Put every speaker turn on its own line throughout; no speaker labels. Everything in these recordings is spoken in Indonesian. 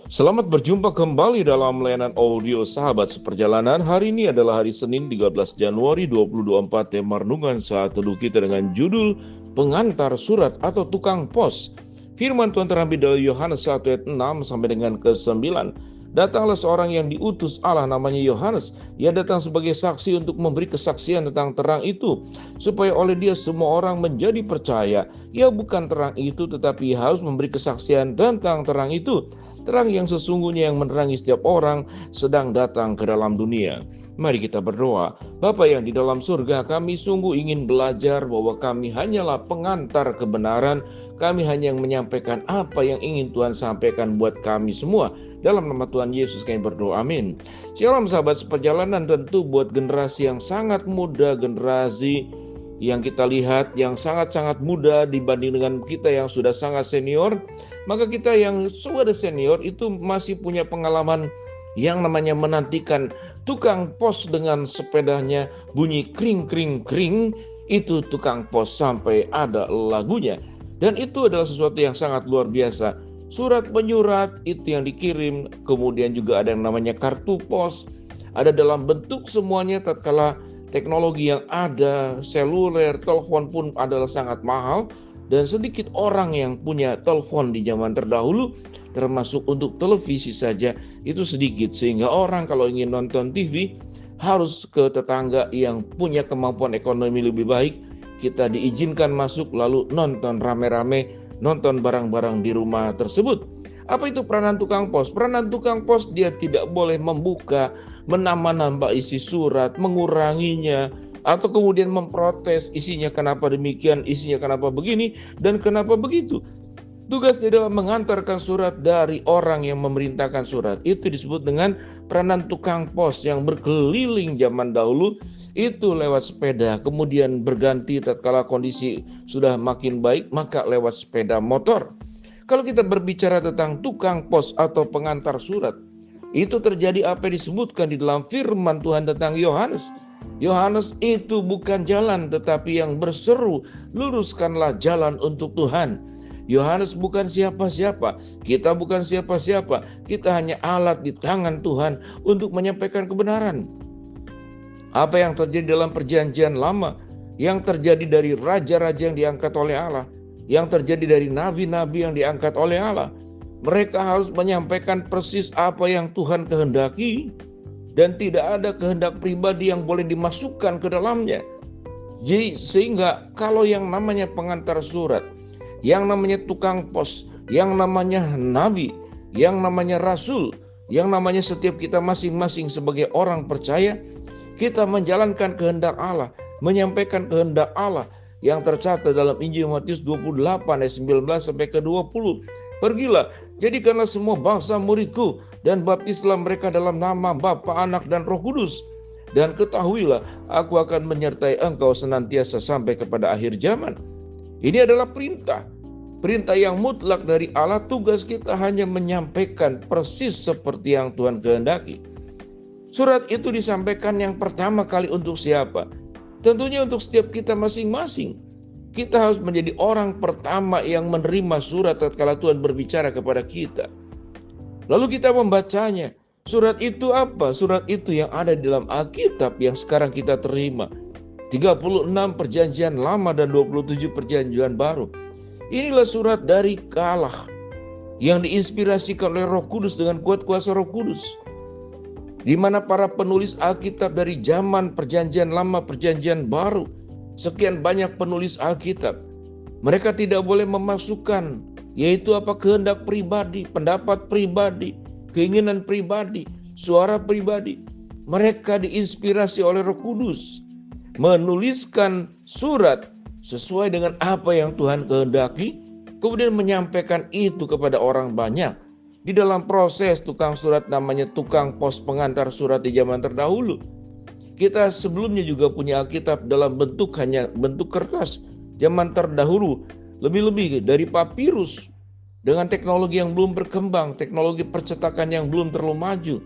Selamat berjumpa kembali dalam layanan audio Sahabat Seperjalanan. Hari ini adalah hari Senin 13 Januari 2024. Tema renungan saat teduh kita dengan judul Pengantar Surat atau Tukang Pos. Firman Tuhan terambil dari Yohanes 1 ayat 6 sampai dengan ke-9. Datanglah seorang yang diutus Allah namanya Yohanes. Ia datang sebagai saksi untuk memberi kesaksian tentang terang itu, supaya oleh dia semua orang menjadi percaya. Ia bukan terang itu, tetapi harus memberi kesaksian tentang terang itu. Terang yang sesungguhnya yang menerangi setiap orang sedang datang ke dalam dunia. Mari kita berdoa. Bapa yang di dalam surga, kami sungguh ingin belajar bahwa kami hanyalah pengantar kebenaran. Kami hanya yang menyampaikan apa yang ingin Tuhan sampaikan buat kami semua. Dalam nama Tuhan Yesus kami berdoa, amin. Shalom sahabat seperjalanan, tentu buat generasi yang sangat muda, generasi yang kita lihat yang sangat-sangat muda dibanding dengan kita yang sudah sangat senior, maka kita yang sudah senior itu masih punya pengalaman yang namanya menantikan tukang pos dengan sepedanya bunyi kring kring kring, itu tukang pos sampai ada lagunya. Dan itu adalah sesuatu yang sangat luar biasa. Surat menyurat itu yang dikirim, kemudian juga ada yang namanya kartu pos, ada dalam bentuk semuanya tatkala teknologi yang ada, seluler, telepon pun adalah sangat mahal, dan sedikit orang yang punya telepon di zaman terdahulu, termasuk untuk televisi saja, itu sedikit. Sehingga orang kalau ingin nonton TV, harus ke tetangga yang punya kemampuan ekonomi lebih baik. Kita diizinkan masuk lalu nonton rame-rame, nonton barang-barang di rumah tersebut. Apa itu peranan tukang pos? Peranan tukang pos, dia tidak boleh membuka, menambah-nambah isi surat, menguranginya, atau kemudian memprotes isinya kenapa demikian, isinya kenapa begini, dan kenapa begitu. Tugasnya adalah mengantarkan surat dari orang yang memerintahkan surat. Itu disebut dengan peranan tukang pos yang berkeliling zaman dahulu. Itu lewat sepeda, kemudian berganti tatkala kondisi sudah makin baik, maka lewat sepeda motor. Kalau kita berbicara tentang tukang pos atau pengantar surat, itu terjadi apa yang disebutkan di dalam firman Tuhan tentang Yohanes. Yohanes itu bukan jalan, tetapi yang berseru, luruskanlah jalan untuk Tuhan. Yohanes bukan siapa-siapa, kita bukan siapa-siapa, kita hanya alat di tangan Tuhan untuk menyampaikan kebenaran. Apa yang terjadi dalam perjanjian lama, yang terjadi dari raja-raja yang diangkat oleh Allah, yang terjadi dari nabi-nabi yang diangkat oleh Allah, mereka harus menyampaikan persis apa yang Tuhan kehendaki, dan tidak ada kehendak pribadi yang boleh dimasukkan ke dalamnya. Jadi sehingga kalau yang namanya pengantar surat, yang namanya tukang pos, yang namanya nabi, yang namanya rasul, yang namanya setiap kita masing-masing sebagai orang percaya, kita menjalankan kehendak Allah, menyampaikan kehendak Allah yang tercatat dalam Injil Matius 28 ayat 19 sampai ke 20. Pergilah, jadikanlah semua bangsa muridku dan baptislah mereka dalam nama Bapa, Anak dan Roh Kudus. Dan ketahuilah, aku akan menyertai engkau senantiasa sampai kepada akhir zaman. Ini adalah perintah. Perintah yang mutlak dari Allah. Tugas kita hanya menyampaikan persis seperti yang Tuhan kehendaki. Surat itu disampaikan yang pertama kali untuk siapa? Tentunya untuk setiap kita masing-masing. Kita harus menjadi orang pertama yang menerima surat tatkala Tuhan berbicara kepada kita. Lalu kita membacanya. Surat itu apa? Surat itu yang ada di dalam Alkitab yang sekarang kita terima. 36 perjanjian lama dan 27 perjanjian baru. Inilah surat dari Allah yang diinspirasikan oleh Roh Kudus dengan kuat kuasa Roh Kudus, di mana para penulis Alkitab dari zaman perjanjian lama, perjanjian baru, sekian banyak penulis Alkitab, mereka tidak boleh memasukkan yaitu apa kehendak pribadi, pendapat pribadi, keinginan pribadi, suara pribadi. Mereka diinspirasi oleh Roh Kudus menuliskan surat sesuai dengan apa yang Tuhan kehendaki, kemudian menyampaikan itu kepada orang banyak. Di dalam proses tukang surat namanya tukang pos pengantar surat di zaman terdahulu. Kita sebelumnya juga punya Alkitab dalam bentuk hanya bentuk kertas. Zaman terdahulu lebih-lebih dari papirus dengan teknologi yang belum berkembang, teknologi percetakan yang belum terlalu maju.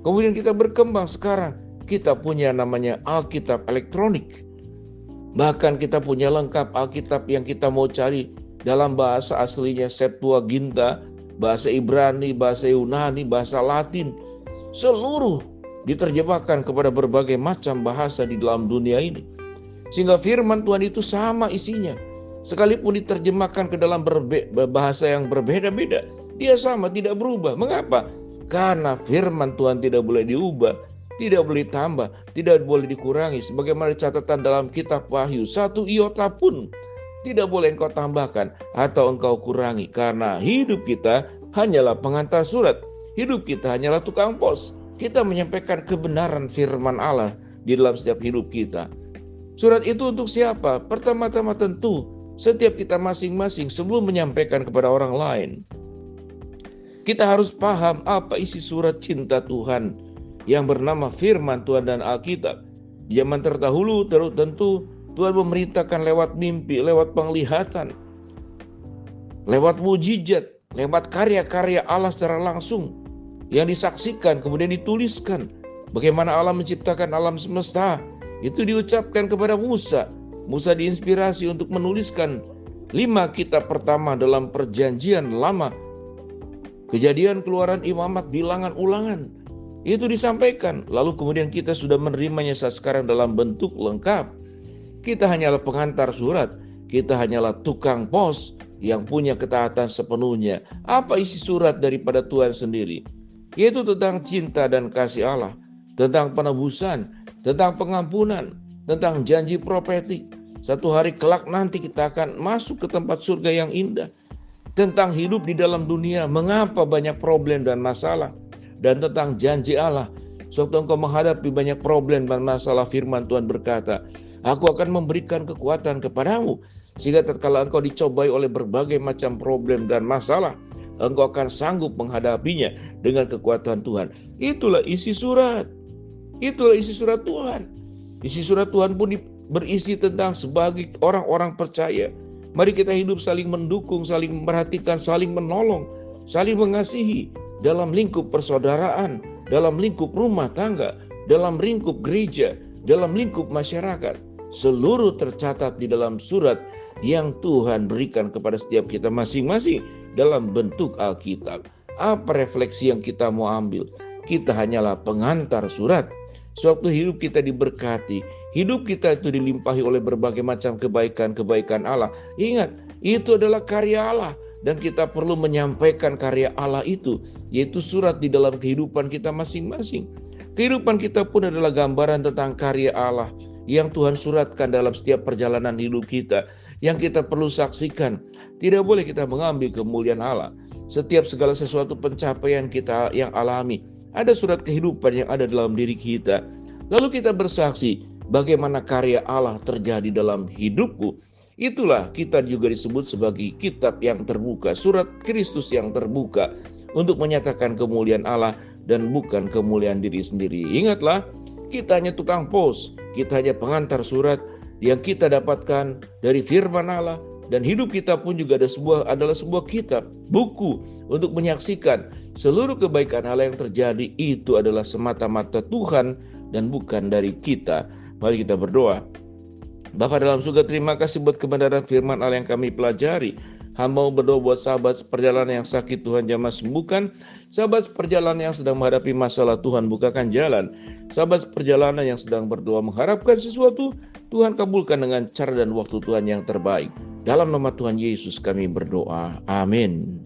Kemudian kita berkembang sekarang, kita punya namanya Alkitab elektronik. Bahkan kita punya lengkap Alkitab yang kita mau cari dalam bahasa aslinya Septuaginta, bahasa Ibrani, bahasa Yunani, bahasa Latin, seluruh diterjemahkan kepada berbagai macam bahasa di dalam dunia ini. Sehingga firman Tuhan itu sama isinya. Sekalipun diterjemahkan ke dalam bahasa yang berbeda-beda, dia sama, tidak berubah. Mengapa? Karena firman Tuhan tidak boleh diubah, tidak boleh ditambah, tidak boleh dikurangi. Sebagaimana catatan dalam kitab Wahyu, 1 iota pun tidak boleh engkau tambahkan atau engkau kurangi. Karena hidup kita hanyalah pengantar surat. Hidup kita hanyalah tukang pos. Kita menyampaikan kebenaran firman Allah di dalam setiap hidup kita. Surat itu untuk siapa? Pertama-tama tentu setiap kita masing-masing sebelum menyampaikan kepada orang lain. Kita harus paham apa isi surat cinta Tuhan yang bernama firman Tuhan dan Alkitab. Di zaman terdahulu tentu Tuhan memerintahkan lewat mimpi, lewat penglihatan, lewat mujizat, lewat karya-karya Allah secara langsung yang disaksikan kemudian dituliskan. Bagaimana Allah menciptakan alam semesta, itu diucapkan kepada Musa. Musa diinspirasi untuk menuliskan 5 kitab pertama dalam perjanjian lama. Kejadian, Keluaran, Imamat, Bilangan, Ulangan. Itu disampaikan. Lalu kemudian kita sudah menerimanya saat sekarang dalam bentuk lengkap. Kita hanyalah pengantar surat. Kita hanyalah tukang pos yang punya ketaatan sepenuhnya. Apa isi surat daripada Tuhan sendiri? Yaitu tentang cinta dan kasih Allah, tentang penebusan, tentang pengampunan, tentang janji profetik. Satu hari kelak nanti kita akan masuk ke tempat surga yang indah. Tentang hidup di dalam dunia, mengapa banyak problem dan masalah. Dan tentang janji Allah. Sewaktu engkau menghadapi banyak problem dan masalah, firman Tuhan berkata, Aku akan memberikan kekuatan kepadamu. Sehingga tatkala engkau dicobai oleh berbagai macam problem dan masalah, engkau akan sanggup menghadapinya dengan kekuatan Tuhan. Itulah isi surat. Itulah isi surat Tuhan. Isi surat Tuhan pun berisi tentang sebagai orang-orang percaya. Mari kita hidup saling mendukung, saling memperhatikan, saling menolong, saling mengasihi dalam lingkup persaudaraan, dalam lingkup rumah tangga, dalam lingkup gereja, dalam lingkup masyarakat. Seluruh tercatat di dalam surat yang Tuhan berikan kepada setiap kita masing-masing dalam bentuk Alkitab. Apa refleksi yang kita mau ambil? Kita hanyalah pengantar surat. Sewaktu hidup kita diberkati, hidup kita itu dilimpahi oleh berbagai macam kebaikan-kebaikan Allah. Ingat, itu adalah karya Allah. Dan kita perlu menyampaikan karya Allah itu, yaitu surat di dalam kehidupan kita masing-masing. Kehidupan kita pun adalah gambaran tentang karya Allah yang Tuhan suratkan dalam setiap perjalanan hidup kita, yang kita perlu saksikan. Tidak boleh kita mengambil kemuliaan Allah. Setiap segala sesuatu pencapaian kita yang alami, ada surat kehidupan yang ada dalam diri kita. Lalu kita bersaksi bagaimana karya Allah terjadi dalam hidupku. Itulah kita juga disebut sebagai kitab yang terbuka, surat Kristus yang terbuka untuk menyatakan kemuliaan Allah dan bukan kemuliaan diri sendiri. Ingatlah, kita hanya tukang pos, kita hanya pengantar surat yang kita dapatkan dari firman Allah. Dan hidup kita pun juga adalah sebuah kitab, buku untuk menyaksikan seluruh kebaikan Allah yang terjadi itu adalah semata-mata Tuhan dan bukan dari kita. Mari kita berdoa. Bapa dalam surga, terima kasih buat kebenaran firman Allah yang kami pelajari. Hamba berdoa buat sahabat perjalanan yang sakit, Tuhan jamah sembuhkan. Sahabat perjalanan yang sedang menghadapi masalah, Tuhan bukakan jalan. Sahabat perjalanan yang sedang berdoa mengharapkan sesuatu, Tuhan kabulkan dengan cara dan waktu Tuhan yang terbaik. Dalam nama Tuhan Yesus kami berdoa. Amin.